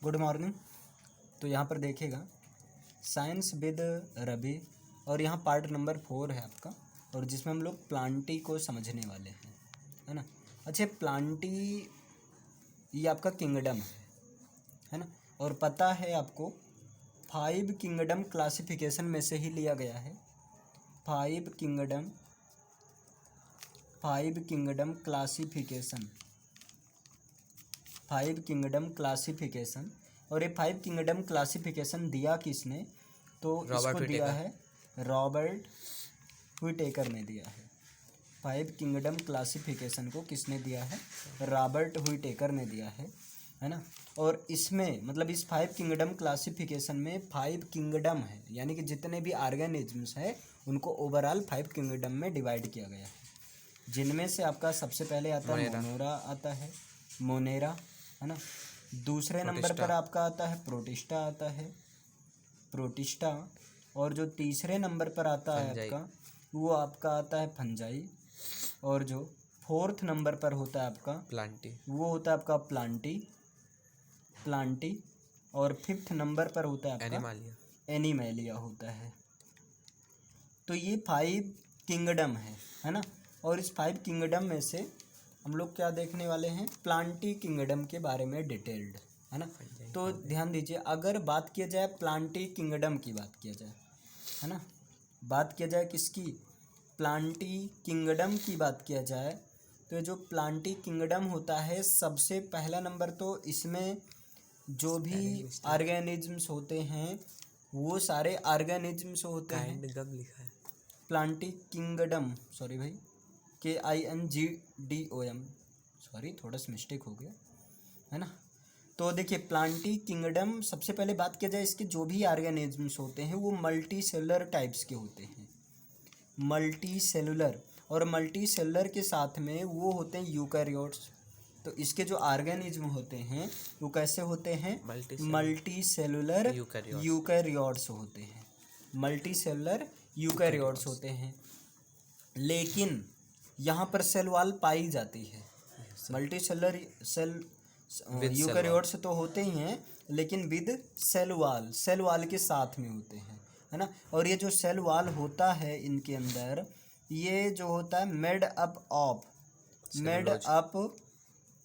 Good morning. तो यहाँ पर देखिएगा साइंस विद रवि और यहाँ पार्ट नंबर 4 है आपका, और जिसमें हम लोग प्लांटी को समझने वाले हैं, है ना। अच्छा, प्लांटी ये आपका किंगडम है ना, और पता है आपको 5 किंगडम क्लासिफिकेशन में से ही लिया गया है। 5 किंगडम क्लासिफिकेशन, और ये 5 किंगडम क्लासिफिकेशन दिया किसने? तो इसको दिया है रॉबर्ट हुइटेकर ने दिया है। 5 किंगडम क्लासिफिकेशन को किसने दिया है? रॉबर्ट हुइटेकर ने दिया है ना। और इसमें मतलब इस 5 किंगडम क्लासिफिकेशन में 5 किंगडम है, यानी कि जितने भी ऑर्गेनिजम्स है उनको ओवरऑल 5 किंगडम में डिवाइड किया गया है, जिनमें से आपका सबसे पहले आता है मोनेरा आता है, मोनेरा, है ना। दूसरे नंबर पर आपका आता है प्रोटिस्टा आता है, प्रोटिस्टा। और जो तीसरे नंबर पर आता है आपका वो आपका आता है फंजाई। और जो 4th नंबर पर होता है आपका प्लांटी, वो होता है आपका प्लांटी। और 5th नंबर पर होता है आपका एनिमैलिया होता है। तो ये 5 किंगडम है ना। और इस 5 किंगडम में से हम लोग क्या देखने वाले हैं? प्लांटी किंगडम के बारे में डिटेल्ड, है ना। तो ध्यान दीजिए, अगर बात किया जाए प्लांटी किंगडम की, बात किया जाए, है ना, बात किया जाए किसकी? प्लांटी किंगडम की बात किया जाए तो जो प्लांटी किंगडम होता है, सबसे पहला नंबर तो इसमें जो भी ऑर्गेनिजम्स होते हैं वो सारे ऑर्गेनिजम्स होते हैं। लिखा है प्लांटी किंगडम, सॉरी भाई, KINGDOM, सॉरी थोड़ा सा मिस्टेक हो गया, है ना। तो देखिए प्लांटी किंगडम, सबसे पहले बात किया जाए इसके जो भी ऑर्गेनिजम्स होते हैं वो मल्टी सेलुलर टाइप्स के होते हैं, मल्टी सेलुलर। और मल्टी सेलुलर के साथ में वो होते हैं यूकैरियोट्स। तो इसके जो ऑर्गेनिज्म होते हैं वो कैसे होते हैं? मल्टी सेलुलर यूकैरियोट्स होते हैं, मल्टी सेलुलर यूकैरियोट्स होते हैं। लेकिन यहाँ पर सेल वॉल पाई जाती है। मल्टी सेलुलर यूकैरियोट्स तो होते ही हैं, लेकिन विद सेल वॉल के साथ में होते हैं, है ना। और ये जो सेल वॉल होता है इनके अंदर, ये जो होता है मेड अप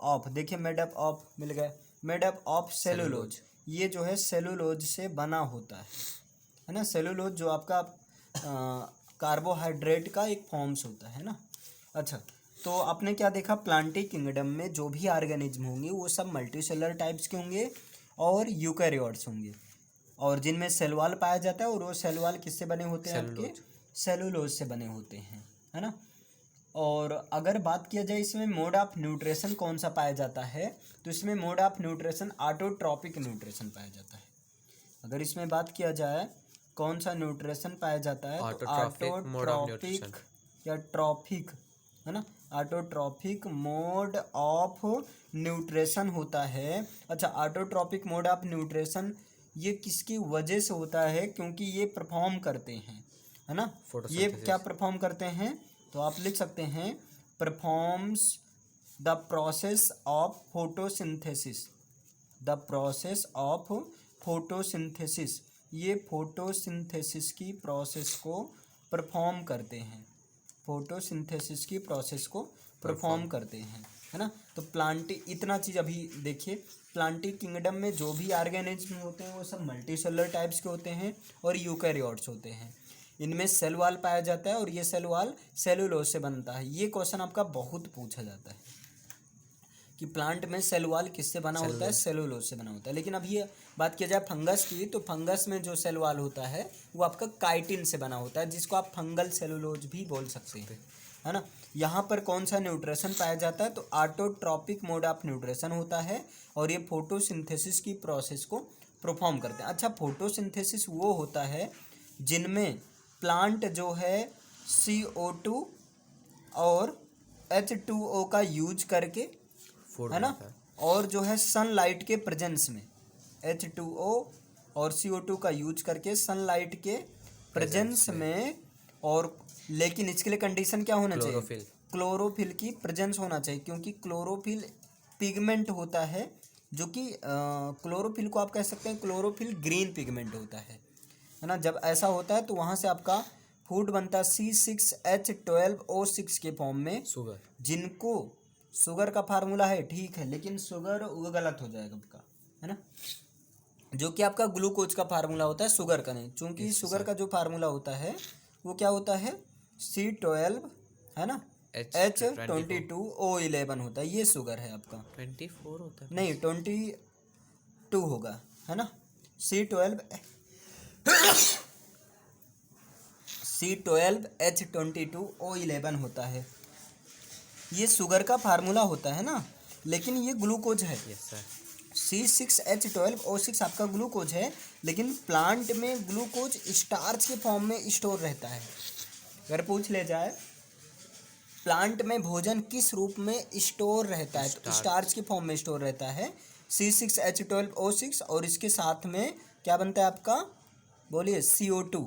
ऑफ, देखिए मेड अप ऑफ मिल गया, मेड अप ऑफ सेलुलोज। ये जो है सेलुलोज से बना होता है ना। सेलुलोज जो आपका कार्बोहाइड्रेट का एक फॉर्म्स होता है ना। अच्छा, तो आपने क्या देखा? प्लांटी किंगडम में जो भी ऑर्गेनिज्म होंगे वो सब मल्टीसेलुलर टाइप्स के होंगे और यूकैरियोट्स होंगे, और जिनमें सेल वॉल पाया जाता है, और वो सेल वॉल किससे बने होते हैं? आपके सेलुलोज से बने होते हैं, है ना। और अगर बात किया जाए इसमें मोड ऑफ न्यूट्रिशन कौन सा पाया जाता है, तो इसमें mode of nutrition autotrophic nutrition पाया जाता है। अगर इसमें बात किया जाए कौन सा न्यूट्रिशन पाया जाता है, तो ऑटोट्रॉपिक या ट्रॉफिक, है ना, ऑटोट्रॉपिक मोड ऑफ न्यूट्रिशन होता है। अच्छा, ऑटोट्रॉपिक मोड ऑफ न्यूट्रिशन ये किसकी वजह से होता है? क्योंकि ये परफॉर्म करते हैं, है ना। ये क्या परफॉर्म करते हैं? तो आप लिख सकते हैं performs the process of photosynthesis, the process of photosynthesis. ये फोटोसिंथेसिस की प्रोसेस को परफॉर्म करते हैं, फोटोसिंथेसिस की प्रोसेस को परफॉर्म करते हैं, है ना। तो प्लांटी, इतना चीज़ अभी देखिए, प्लांटी किंगडम में जो भी ऑर्गेनिज्म होते हैं वो सब मल्टीसेलुलर टाइप्स के होते हैं और यूकैरियोट्स होते हैं। इनमें सेल वॉल पाया जाता है और ये सेल वॉल सेलुलोज से बनता है। ये क्वेश्चन आपका बहुत पूछा जाता है कि प्लांट में सेल वॉल किससे बना होता है? सेलुलोज से बना होता है। लेकिन अभी बात किया जाए फंगस की, तो फंगस में जो सेल वॉल होता है वो आपका काइटिन से बना होता है, जिसको आप फंगल सेलुलोज भी बोल सकते हैं, है ना। यहाँ पर कौन सा न्यूट्रिशन पाया जाता है? तो ऑटोट्रॉपिक मोड ऑफ न्यूट्रिशन होता है, और ये फोटोसिंथेसिस की प्रोसेस को परफॉर्म करते हैं। अच्छा, फोटोसिंथेसिस वो होता है जिनमें प्लांट जो है CO2 और H2O का यूज करके, है ना, और जो है सनलाइट के प्रेजेंस में H2O और CO2 का यूज करके सनलाइट के प्रेजेंस में, और लेकिन इसके लिए कंडीशन क्या होना चाहिए? क्लोरोफिल की प्रेजेंस होना चाहिए, क्योंकि क्लोरोफिल पिगमेंट होता है जो कि क्लोरोफिल को आप कह सकते हैं क्लोरोफिल ग्रीन पिगमेंट होता है ना। जब ऐसा होता है तो वहाँ से आपका फूड बनता है C6H12O6 के फॉर्म में, शुगर, जिनको शुगर का फार्मूला है, ठीक है, लेकिन शुगर वो गलत हो जाएगा आपका, है ना, जो कि आपका ग्लूकोज का फार्मूला होता है, शुगर का नहीं। चूंकि शुगर का जो फार्मूला होता है वो क्या होता है, C12, है ना, H22O11 होता है, ये शुगर है आपका। 24 होता है? नहीं, 22 होगा, है ना। C12H22O11 होता है, ये शुगर का फार्मूला होता है ना, लेकिन ये ग्लूकोज है। Yes sir. C6H12O6 आपका ग्लूकोज है, लेकिन प्लांट में ग्लूकोज स्टार्च के फॉर्म में स्टोर रहता है। अगर पूछ ले जाए प्लांट में भोजन किस रूप में स्टोर रहता है, तो स्टार्च के फॉर्म में स्टोर रहता है C6H12O6, और इसके साथ में क्या बनता है आपका, बोलिए, CO2,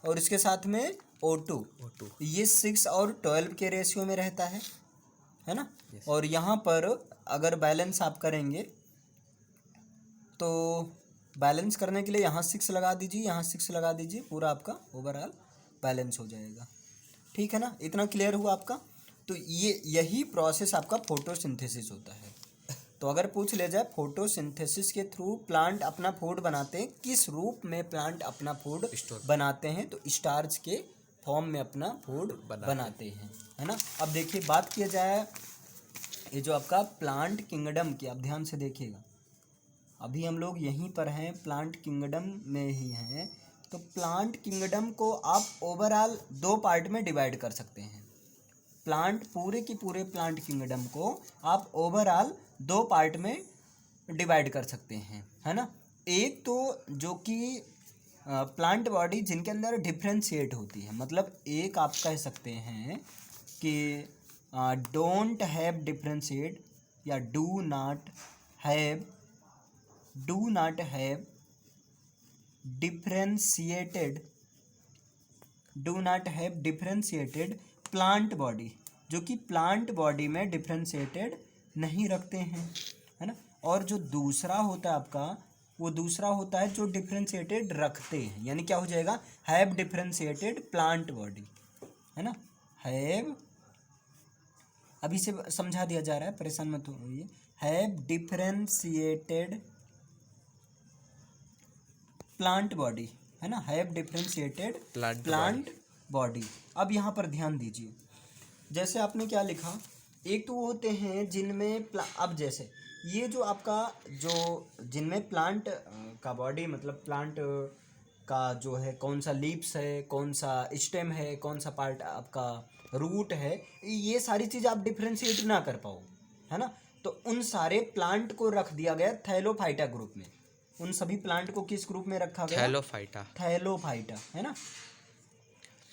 और इसके साथ में O2। ये 6 और 12 के रेशियो में रहता है ना। और यहाँ पर अगर बैलेंस आप करेंगे तो बैलेंस करने के लिए यहाँ 6 लगा दीजिए, यहाँ 6 लगा दीजिए, पूरा आपका ओवरऑल बैलेंस हो जाएगा। ठीक है ना, इतना क्लियर हुआ आपका। तो ये यही प्रोसेस आपका फोटोसिंथेसिस होता है। तो अगर पूछ ले जाए फोटोसिंथेसिस के थ्रू प्लांट अपना फूड बनाते हैं, किस रूप में प्लांट अपना फूड बनाते हैं, तो स्टार्च के फॉर्म में अपना फूड बनाते हैं, है ना। अब देखिए, बात किया जाए ये जो आपका प्लांट किंगडम की, आप ध्यान से देखिएगा, अभी हम लोग यहीं पर हैं, प्लांट किंगडम में ही हैं। तो प्लांट किंगडम को आप ओवरऑल 2 पार्ट में डिवाइड कर सकते हैं। प्लांट पूरे की पूरे प्लांट किंगडम को आप ओवरऑल 2 पार्ट में डिवाइड कर सकते हैं, है ना। एक तो जो कि प्लांट बॉडी जिनके अंदर डिफ्रेंशिएट होती है, मतलब एक आप कह सकते हैं कि डोंट हैव डिफ्रेंशिएट या do not have differentiated plant body, जो कि प्लांट बॉडी में डिफ्रेंशिएटेड नहीं रखते हैं, है ना। और जो दूसरा होता है आपका, वो दूसरा होता है जो डिफ्रेंशिएटेड रखते हैं, यानी क्या हो जाएगा, हैव डिफ्रेंशिएटेड प्लांट बॉडी, है ना। हैव, अभी से समझा दिया जा रहा है, परेशान मत होइए। हैव डिफ्रेंशिएटेड प्लांट बॉडी, है ना, हैव डिफ्रेंशिएटेड प्लांट बॉडी। अब यहाँ पर ध्यान दीजिए, जैसे आपने क्या लिखा, एक तो वो होते हैं जिनमें अब जैसे ये जो आपका जो जिनमें प्लांट का बॉडी, मतलब प्लांट का जो है, कौन सा लीव्स है, कौन सा स्टेम है, कौन सा पार्ट आपका रूट है, ये सारी चीज़ आप डिफ्रेंशिएट ना कर पाओ, है ना। तो उन सारे प्लांट को रख दिया गया थैलोफाइटा ग्रुप में। उन सभी प्लांट को किस ग्रुप में रखा गया, थैलोफाइटा, है ना,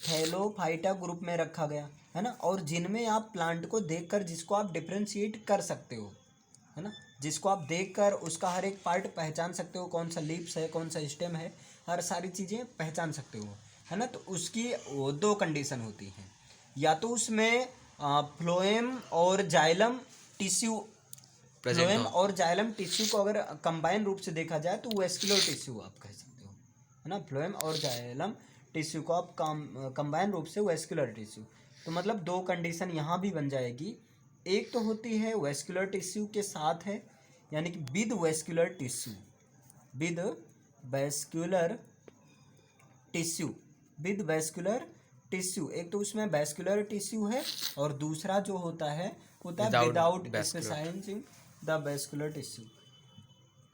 थैलोफाइटा ग्रुप में रखा गया, है ना। और जिनमें आप प्लांट को देखकर जिसको आप डिफ्रेंशिएट कर सकते हो, है ना, जिसको आप देखकर उसका हर एक पार्ट पहचान सकते हो, कौन सा लीव्स है, कौन सा स्टेम है, हर सारी चीज़ें पहचान सकते हो, है ना। तो उसकी वो 2 कंडीशन होती हैं, या तो उसमें फ्लोएम और जाइलम टिश्यू, फ्लोएम और जाइलम टिश्यू को अगर कंबाइन रूप से देखा जाए तो वेस्कुलर टिश्यू आप कह सकते हो, है ना। फ्लोएम और जाइलम टिश्यू को आप कंबाइन रूप से वेस्कुलर टिश्यू, तो मतलब 2 कंडीशन यहाँ भी बन जाएगी। एक तो होती है वेस्कुलर टिश्यू के साथ है, यानी कि with vascular tissue, with vascular tissue, with vascular tissue, एक तो उसमें वेस्कुलर टिश्यू है, और दूसरा जो होता है without specifying the vascular tissue,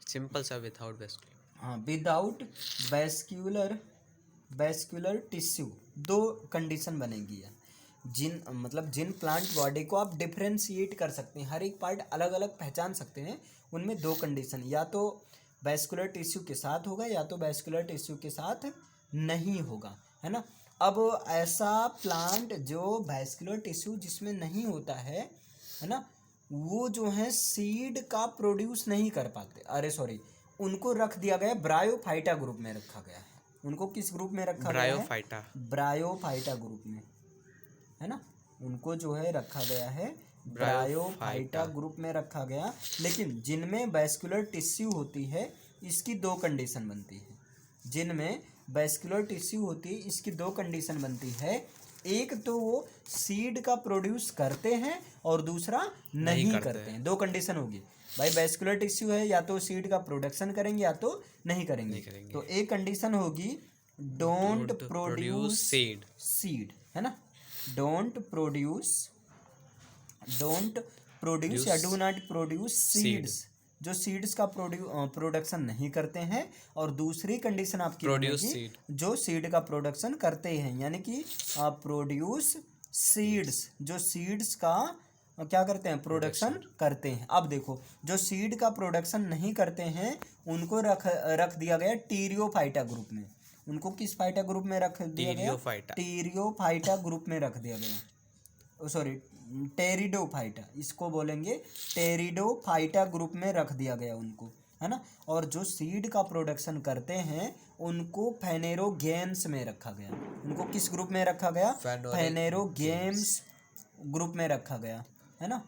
simple सा विदाउट वेस्कुलर, हाँ, विदाउट वेस्कुलर टिश्यू। 2 कंडीशन बनेगी है, जिन प्लांट बॉडी को आप डिफ्रेंशिएट कर सकते हैं, हर एक पार्ट अलग अलग पहचान सकते हैं, उनमें 2 कंडीशन, या तो वेस्कुलर टिश्यू के साथ होगा या तो वेस्कुलर टिश्यू के साथ नहीं होगा, है ना। अब ऐसा प्लांट जो वेस्कुलर टिश्यू जिसमें नहीं होता है ना, वो जो है सीड का प्रोड्यूस नहीं कर पाते, अरे सॉरी, उनको रख दिया गया ब्रायोफाइटा ग्रुप में रखा गया है। उनको किस ग्रुप में रखा गया है, ब्रायोफाइटा ग्रुप में, है ना। उनको जो है रखा गया है ब्रायोफाइटा ग्रुप में रखा गया। लेकिन जिनमें वैस्कुलर टिश्यू होती है इसकी दो कंडीशन बनती है। जिनमें वैस्कुलर टिश्यू होती है इसकी दो कंडीशन बनती है। एक तो वो सीड का प्रोड्यूस करते हैं और दूसरा नहीं करते हैं। दो कंडीशन होगी भाई, वैस्कुलर टिश्यू है या तो सीड का प्रोडक्शन करेंगे या तो नहीं करेंगे। तो एक कंडीशन होगी डोंट प्रोड्यूस सीड, है ना, डोंट प्रोड्यूस या डू नॉट प्रोड्यूस सीड्स, जो सीड्स का प्रोडक्शन नहीं करते हैं। और दूसरी कंडीशन आपकी बनेगी जो सीड का प्रोडक्शन करते हैं, यानी कि प्रोड्यूस सीड्स, जो सीड्स का क्या करते हैं, प्रोडक्शन करते हैं। अब देखो जो सीड का प्रोडक्शन नहीं करते हैं उनको रख दिया गया टीरियोफाइटा ग्रुप में। उनको किस फाइटा ग्रुप में रख दिया गया? टीरियोफाइटा ग्रुप में रख दिया गया। सॉरी, टेरिडोफाइटा, इसको बोलेंगे टेरिडोफाइटा ग्रुप में रख दिया गया उनको, है ना। और जो सीड का प्रोडक्शन करते हैं उनको फेनेरोगेम्स में रखा गया। उनको किस ग्रुप में रखा गया? फेनेरोगेम्स ग्रुप में रखा गया, है ना।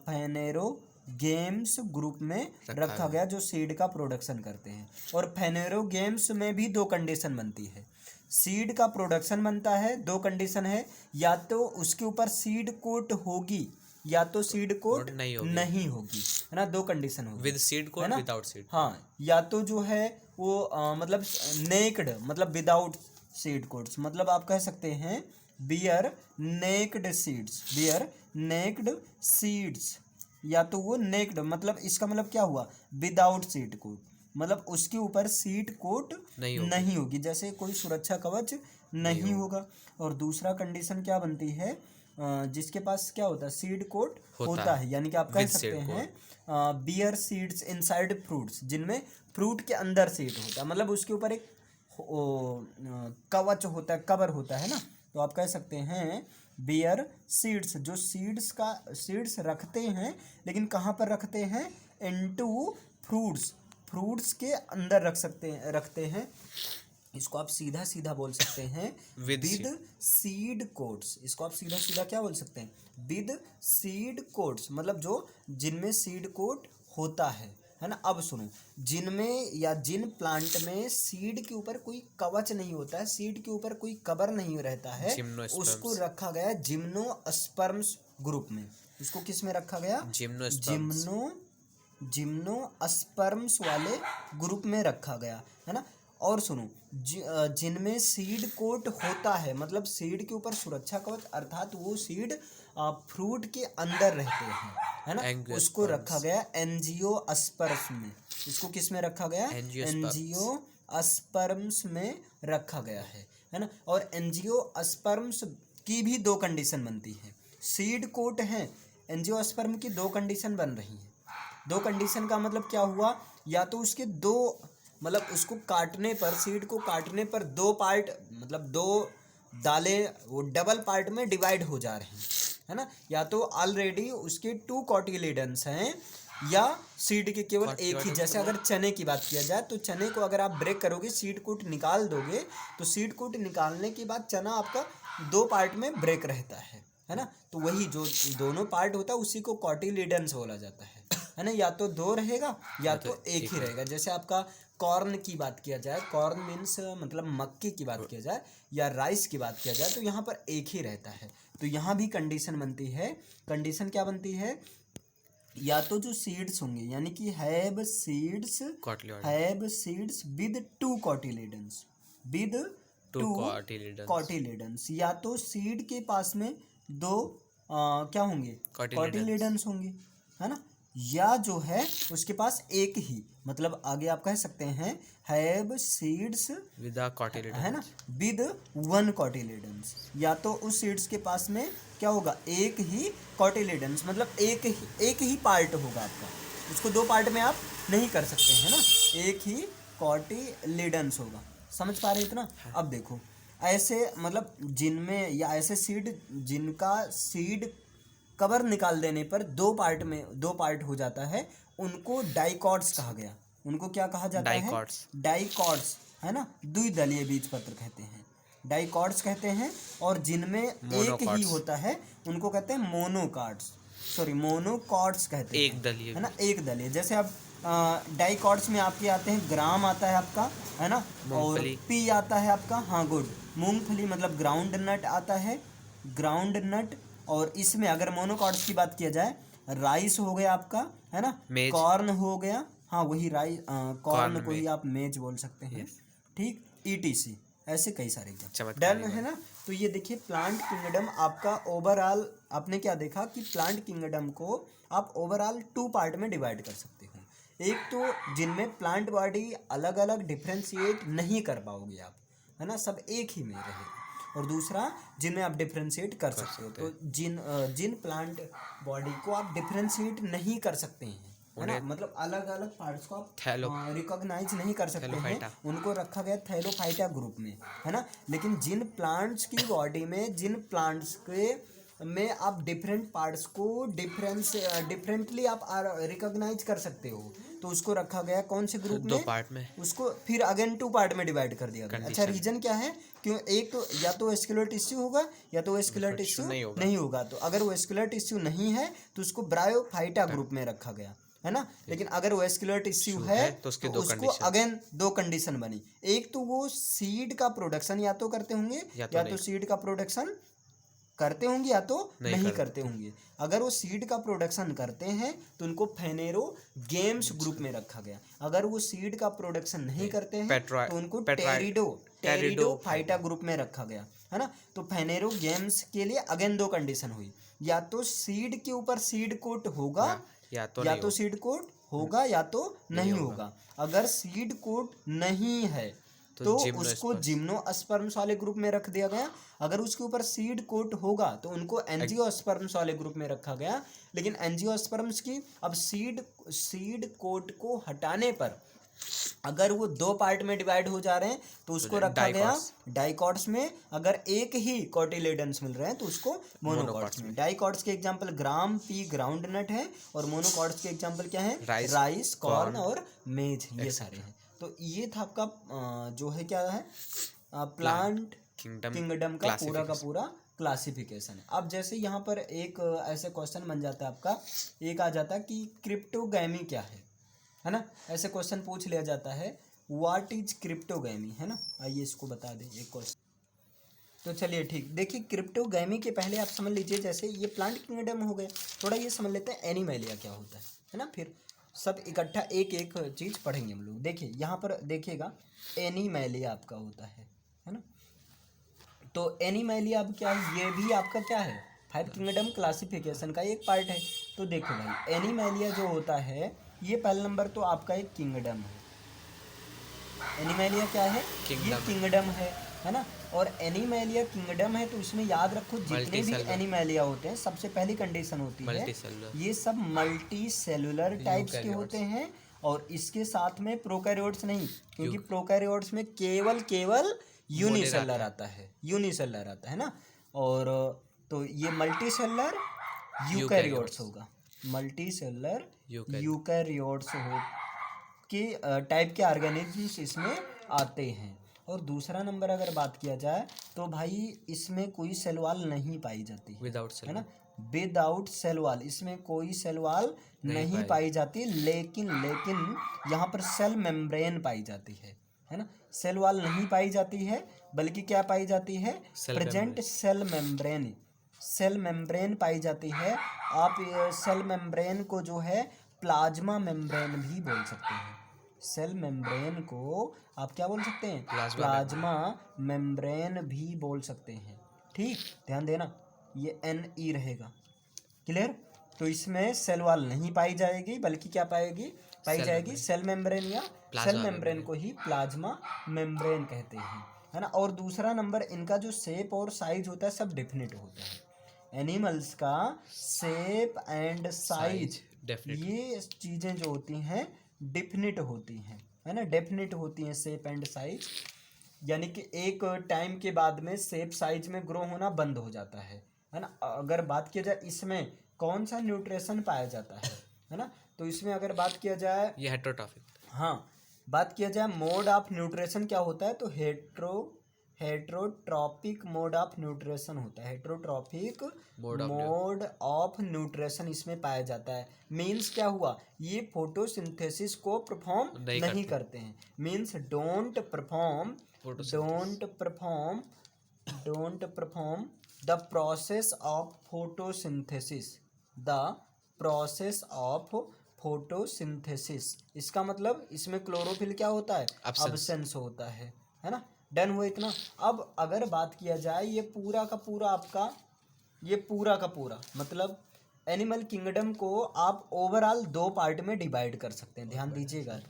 फेनेरोगेम्स ग्रुप में रखा गया जो सीड का प्रोडक्शन करते हैं। और फेनेरोगेम्स में भी दो कंडीशन बनती है। सीड का प्रोडक्शन बनता है, दो कंडीशन है, या तो उसके ऊपर सीड कोट होगी या तो सीड कोट नहीं होगी, है ना। दो कंडीशन होगी, with seed coat, without seed. हाँ, या तो जो है वो मतलब नेक्ड, मतलब विदाउट सीड कोट्स, मतलब आप कह सकते हैं बियर नेक्ड सीड्स, या तो वो नेक्ड, मतलब इसका मतलब क्या हुआ, विदाउट सीड कोट, मतलब उसके ऊपर सीड कोट नहीं होगी, जैसे कोई सुरक्षा कवच नहीं होगा। और दूसरा कंडीशन क्या बनती है, जिसके पास क्या होता है, सीड कोट होता है, यानी कि आप कह सकते हैं बियर सीड्स इनसाइड फ्रूट्स, जिनमें फ्रूट के अंदर सीड होता है, मतलब उसके ऊपर एक कवच होता है, कवर होता है ना। तो आप कह सकते हैं बियर सीड्स, जो सीड्स रखते हैं, लेकिन कहाँ पर रखते हैं, इनटू फ्रूट्स के अंदर रखते हैं। इसको आप सीधा सीधा बोल सकते हैं विद सीड कोट्स। इसको आप सीधा सीधा क्या बोल सकते हैं, विद सीड कोट्स, मतलब जो जिनमें सीड कोट होता है ना। अब सुनो, जिनमें या जिन प्लांट में सीड के ऊपर कोई कवच नहीं होता है, सीड के ऊपर कोई कवर नहीं रहता है, उसको रखा गया जिम्नोस्पर्म्स ग्रुप में। उसको किस में रखा गया? जिम्नोस्पर्म्स वाले ग्रुप में रखा गया, है ना। और सुनो, जिनमें सीड कोट होता है, मतलब सीड के ऊपर सुरक्षा कवच, अर्थात वो सीड फ्रूट के अंदर रहते हैं, है ना, उसको रखा गया एंजियोस्पर्म्स में। इसको किस में रखा गया? एंजियोस्पर्म्स में रखा गया है ना। और एंजियोस्पर्म्स की भी दो कंडीशन बनती है। सीड कोट है, एंजियोस्पर्म की दो कंडीशन बन रही है। दो कंडीशन का मतलब क्या हुआ, या तो उसके दो, मतलब उसको काटने पर, सीड को काटने पर दो पार्ट, मतलब दो दालें वो डबल पार्ट में डिवाइड हो जा रहे हैं, है ना। या तो ऑलरेडी उसके 2 कॉटिलेडन्स हैं, या सीड के केवल एक ही। जैसे अगर चने की बात किया जाए तो चने को अगर आप ब्रेक करोगे, सीड कोट निकाल दोगे, तो सीड कोट निकालने के बाद चना आपका 2 पार्ट में ब्रेक रहता है ना। तो वही जो दोनों पार्ट होता है उसी को कॉटिलेडन्स बोला जाता है ना। या तो 2 रहेगा या तो एक ही रहेगा। जैसे आपका कॉर्न की बात किया जाए, कॉर्न मीन्स मतलब मक्के की बात किया जाए, या राइस की बात किया जाए, तो यहाँ पर एक ही रहता है। तो यहाँ भी कंडीशन बनती है। कंडीशन क्या बनती है, या तो जो सीड्स होंगे, यानी कि हैव सीड्स विद 2 कॉटिलेडन्स, या तो सीड के पास में 2 क्या होंगे, कॉटिलेडन्स होंगे, है ना। या जो है उसके पास एक ही, मतलब आगे आप कह सकते हैं हैव सीड्स विद कॉटिलेडन्स, है ना, विद 1 कॉटिलेडन्स। या तो उस सीड्स के पास में क्या होगा, एक ही कॉटिलेडन्स, मतलब एक ही पार्ट होगा आपका, उसको 2 पार्ट में आप नहीं कर सकते, है ना। एक ही कॉटिलेडन्स होगा। समझ पा रहे इतना? अब देखो, ऐसे मतलब जिनमें, या ऐसे सीड जिनका सीड कवर निकाल देने पर 2 पार्ट हो जाता है, उनको डाइकॉट्स कहा गया। उनको क्या कहा जाता है? डाइकॉट्स, है ना, द्विदलीय बीजपत्र कहते हैं, डाइकॉट्स कहते हैं। और जिनमें एक ही होता है उनको कहते हैं मोनोकॉट्स। सॉरी मोनोकॉट्स कहते हैं, एक दलीय है ना, एक दलीय। जैसे अब डाइकॉट्स में आपके आते हैं ग्राम आता है आपका, है ना, और मूंगफली। पी आता है आपका, हाँ गुड, मूंगफली मतलब ग्राउंड नट आता है, ग्राउंड नट। और इसमें अगर मोनोकॉट्स की बात किया जाए, राइस हो गया आपका, है ना, मेज। कॉर्न हो गया, हाँ वही राइस, कॉर्न कॉर्न को ही मेज। आप मेज बोल सकते हैं, ठीक, ईटीसी, ऐसे कई सारे एग्जाम चमत्कारी डन है बात। ना। तो ये देखिए प्लांट किंगडम आपका ओवरऑल, आपने क्या देखा कि प्लांट किंगडम को आप ओवरऑल 2 पार्ट में डिवाइड कर सकते हो। एक तो जिनमें प्लांट बॉडी अलग अलग डिफ्रेंशिएट नहीं कर पाओगे आप, है ना, सब एक ही में रहेगा। और दूसरा जिनमें आप डिफ्रेंशिएट कर सकते हो। तो जिन प्लांट बॉडी को आप डिफ्रेंशिएट नहीं कर सकते हैं, है ना, मतलब अलग अलग पार्ट्स को आप थैलो रिकॉग्नाइज नहीं कर सकते हैं, थैलोफाइटा। उनको रखा गया थैलोफाइटा ग्रुप में, है ना। लेकिन जिन प्लांट्स की बॉडी में, जिन प्लांट्स के में आप डिफरेंट पार्ट्स को डिफरेंटली आप रिकॉग्नाइज कर सकते हो, तो उसको रखा गया कौन से ग्रुप 2 में, पार्ट में। उसको फिर अगेन 2 पार्ट में डिवाइड कर दिया गया। अच्छा, Condition। रीजन क्या है, क्यों, एक तो या तो वेस्कुलर टिश्यू होगा या तो वेस्कुलर टिश्यू नहीं होगा। तो अगर वेस्कुलर टिश्यू नहीं है तो उसको ब्रायोफाइटा ग्रुप में रखा गया, है ना। लेकिन अगर वेस्कुलर टिश्यू है तो उसके तो 2 उसको कंडीशन। अगेन 2 कंडीशन बनी। एक तो वो सीड का प्रोडक्शन या तो करते होंगे या तो सीड का प्रोडक्शन करते होंगे या तो नहीं करते होंगे। अगर वो सीड का प्रोडक्शन करते हैं तो उनको फेनेरो गेम्स ग्रुप में रखा गया। अगर वो सीड का प्रोडक्शन नहीं करते हैं तो उनको टेरिडो फाइटा ग्रुप में रखा गया, है ना। तो फेनेरो गेम्स के लिए अगेन 2 कंडीशन हुई, या तो सीड के ऊपर सीड कोट होगा या तो सीड कोट होगा या तो नहीं होगा। अगर सीड कोट नहीं है तो उसको जिम्नोस्पर्म्स वाले ग्रुप में रख दिया गया। अगर उसके ऊपर सीड कोट होगा तो उनको एंजियोस्पर्म्स वाले ग्रुप में रखा गया। लेकिन एंजियोस्पर्म्स की अब सीड कोट को हटाने पर अगर वो 2 पार्ट में डिवाइड हो जा रहे हैं तो उसको रखा गया डाइकॉट्स में। अगर एक ही कोटिलेडन्स मिल रहे हैं तो उसको मोनोकॉट्स में। डाइकॉट्स के एग्जांपल ग्राम, पी, ग्राउंड नट है, और मोनोकॉट्स के एग्जांपल क्या है, राइस, कॉर्न और मेज, ये सारे हैं। तो ये था आपका जो है क्या है, प्लांट किंगडम का पूरा क्लासिफिकेशन। अब जैसे यहाँ पर एक ऐसे क्वेश्चन बन जाता है आपका, एक आ जाता है कि क्रिप्टोगैमी क्या है ना, ऐसे क्वेश्चन पूछ लिया जाता है, व्हाट इज क्रिप्टोगैमी, है ना। आइए इसको बता दें एक क्वेश्चन। तो चलिए ठीक, देखिए क्रिप्टोगैमी के पहले आप समझ लीजिए, जैसे ये प्लांट किंगडम हो गए, थोड़ा ये समझ लेते हैं एनिमैलिया क्या होता है ना। फिर सब इकट्ठा एक एक चीज़ पढ़ेंगे हम लोग। देखिए यहाँ पर देखिएगा, एनिमैलिया आपका होता है ना। तो एनिमैलिया अब क्या है, ये भी आपका क्या है, 5 किंगडम क्लासिफिकेशन का एक पार्ट है। तो देखो भाई, एनिमैलिया जो होता है ये पहला नंबर तो आपका एक किंगडम है। एनिमैलिया क्या है, ये किंगडम है ना। और एनिमैलिया किंगडम है तो इसमें याद रखो जितने भी एनिमैलिया होते हैं, सबसे पहली कंडीशन होती है ये सब मल्टी सेलुलर टाइप्स के होते हैं। और इसके साथ में प्रोकैरियोट्स नहीं, क्योंकि प्रोकैरियोट्स में केवल यूनिसेलर आता है ना। और तो ये मल्टी सेलुलर यूकैरियोट्स होगा, मल्टी सेलुलर यूकैरियोट्स हो के टाइप के ऑर्गेनिजम्स इसमें आते हैं। और दूसरा नंबर अगर बात किया जाए तो भाई इसमें कोई सेल वॉल नहीं पाई जाती है ना, विदाउट सेल वॉल, इसमें कोई सेल वॉल नहीं पाई जाती। लेकिन यहाँ पर सेल मेम्ब्रेन पाई जाती है ना। सेल वॉल नहीं पाई जाती है, बल्कि क्या पाई जाती है, प्रेजेंट सेल मेम्ब्रेन पाई जाती है। आप सेल मेम्ब्रेन को जो है प्लाज्मा मेम्ब्रेन भी बोल सकते हैं। सेल मेम्ब्रेन को आप क्या बोल सकते हैं, प्लाज्मा मेम्ब्रेन भी बोल सकते हैं। ठीक, ध्यान देना, ये NE रहेगा, क्लियर। तो इसमें सेल वॉल नहीं पाई जाएगी, बल्कि क्या पाई जाएगी, सेल मेम्ब्रेन, या सेल मेम्ब्रेन को ही प्लाज्मा मेम्ब्रेन कहते हैं, है ना। और दूसरा नंबर, इनका जो शेप और साइज होता है सब डेफिनेट होता है। एनिमल्स का शेप एंड साइज, ये चीज़ें जो होती हैं डेफिनेट होती हैं, है ना, डेफिनेट होती हैं शेप एंड साइज। यानी कि एक टाइम के बाद में शेप साइज में ग्रो होना बंद हो जाता है ना। अगर बात किया जाए इसमें कौन सा न्यूट्रिशन पाया जाता है ना, तो इसमें अगर बात किया जाए, ये हेटेरोट्रॉफिक, हाँ, बात किया जाए मोड ऑफ न्यूट्रिशन क्या होता है, तो हेट्रोट्रॉपिक मोड ऑफ न्यूट्रिशन होता है, heterotrophic Mode of mode of nutrition इसमें पाया जाता है। मीन्स क्या हुआ, ये फोटोसिंथेसिस को परफॉर्म नहीं करते हैं, means don't perform the process of photosynthesis, the process of photosynthesis. इसका मतलब इसमें क्लोरोफिल क्या होता है, अब्सेंस होता है ना। डन हुआ इतना। अब अगर बात किया जाए ये पूरा का पूरा मतलब एनिमल किंगडम को आप ओवरऑल 2 पार्ट में डिवाइड कर सकते हैं। ध्यान दीजिएगा,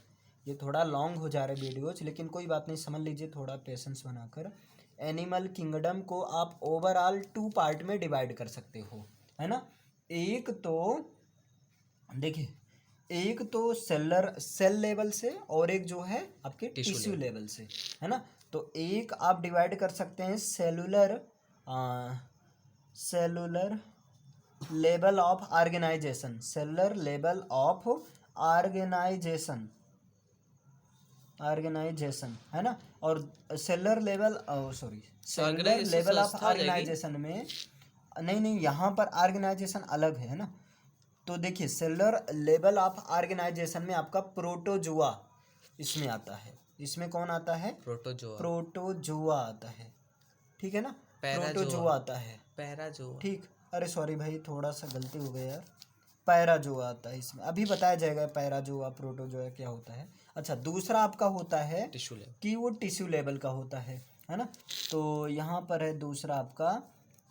ये थोड़ा लॉन्ग हो जा रहा है वीडियोज, लेकिन कोई बात नहीं, समझ लीजिए थोड़ा पेशेंस बनाकर। एनिमल किंगडम को आप ओवरऑल 2 पार्ट में डिवाइड कर सकते हो, है ना। एक तो देखिए, एक तो सेल लेवल से और एक जो है आपके टिश्यू लेवल से, है ना। तो एक आप डिवाइड कर सकते हैं cellular level of organisation, cellular level of organisation, है ना। और सेलुलर लेवल ऑफ ऑर्गेनाइजेशन में नहीं, यहाँ पर ऑर्गेनाइजेशन अलग है ना। तो देखिए, सेलुलर लेवल ऑफ ऑर्गेनाइजेशन में आपका प्रोटोजुआ इसमें आता है। इसमें कौन आता है, प्रोटोजुआ आता है, ठीक है ना। प्रोटोजुआ आता है, पैराजुआ, ठीक। अरे सॉरी भाई, थोड़ा सा गलती हो गया यार, पैराजुआ आता है इसमें, अभी बताया जाएगा पैराजुआ प्रोटोजुआ क्या होता है। अच्छा, दूसरा आपका होता है टिश्यू लेवल, कि वो टिश्यू लेवल का होता है ना। तो यहाँ पर है दूसरा आपका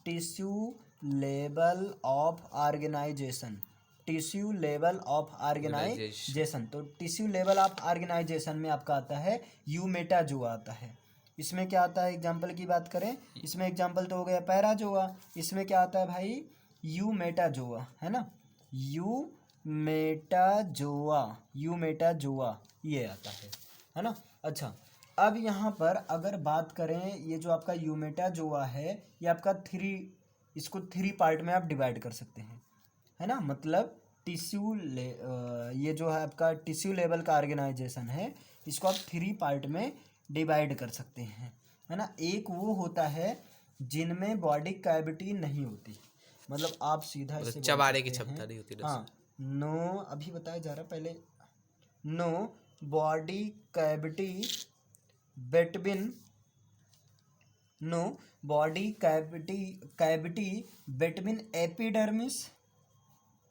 tissue level of organisation, tissue level of organisation. तो टिश्यू लेवल ऑफ ऑर्गेनाइजेशन में आपका आता है यूमेटाजुआ आता है। इसमें क्या आता है, एग्जाम्पल की बात करें, इसमें एग्जाम्पल तो हो गया पैराजुआ, इसमें क्या आता है भाई, यूमेटाजुआ, है ना। यूमेटाजुआ ये आता है ना। अच्छा, अब यहाँ पर अगर बात करें, ये जो आपका यूमेटाजुआ है ये आपका इसको 3 पार्ट में आप डिवाइड कर सकते हैं, है ना। मतलब ये जो है आपका टिश्यू लेवल का ऑर्गेनाइजेशन है, इसको आप 3 पार्ट में डिवाइड कर सकते हैं, है ना। एक वो होता है जिनमें बॉडी कैविटी नहीं होती, मतलब आप सीधा इससे चबाने की क्षमता नहीं होती। हाँ, नो, अभी बताया जा रहा है पहले, no body cavity between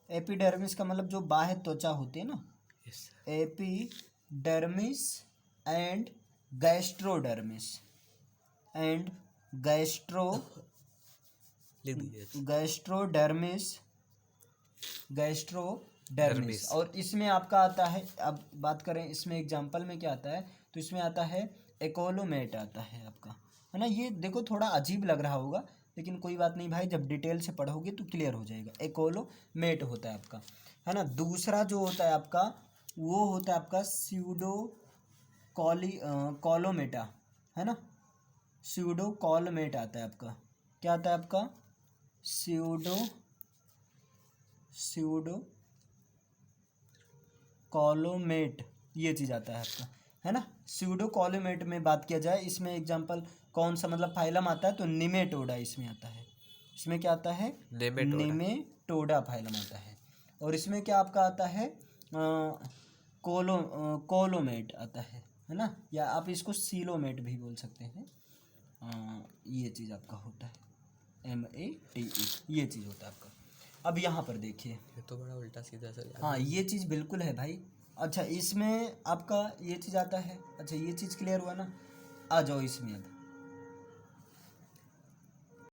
epidermis का मतलब जो बाह्य त्वचा होती है ना, एपिडर्मिस एंड गैस्ट्रोडर्मिस गैस्ट्रोडर्मिस। और इसमें आपका आता है, अब बात करें इसमें एग्जांपल में क्या आता है, तो इसमें आता है एकोलोमेट आता है आपका, है ना। ये देखो थोड़ा अजीब लग रहा होगा, लेकिन कोई बात नहीं भाई, जब डिटेल से पढ़ोगे तो क्लियर हो जाएगा। एकोलोमेट होता है आपका, है ना। दूसरा जो होता है आपका, वो होता है आपका कॉलोमेटा, है ना। कॉलोमेट आता है आपका, क्या आता है आपका, कॉलोमेट, ये चीज़ आता है आपका, है ना। कॉलोमेट में बात किया जाए, इसमें एग्जांपल कौन सा मतलब फाइलम आता है, तो निमेटोडा इसमें आता है। इसमें क्या आता है, निमेटोडा फाइलम आता है। और इसमें क्या आपका आता है, कोलोमेट आता है ना, या आप इसको सीलोमेट भी बोल सकते हैं। ये चीज़ आपका होता है MATE, ये चीज़ होता है आपका। अब यहाँ पर देखिए, ये तो बड़ा उल्टा सीधा सा। हाँ, ये चीज़ बिल्कुल है भाई। अच्छा, इसमें आपका ये चीज़ आता है। अच्छा, ये चीज़ क्लियर हुआ ना। आ जाओ इसमें अब,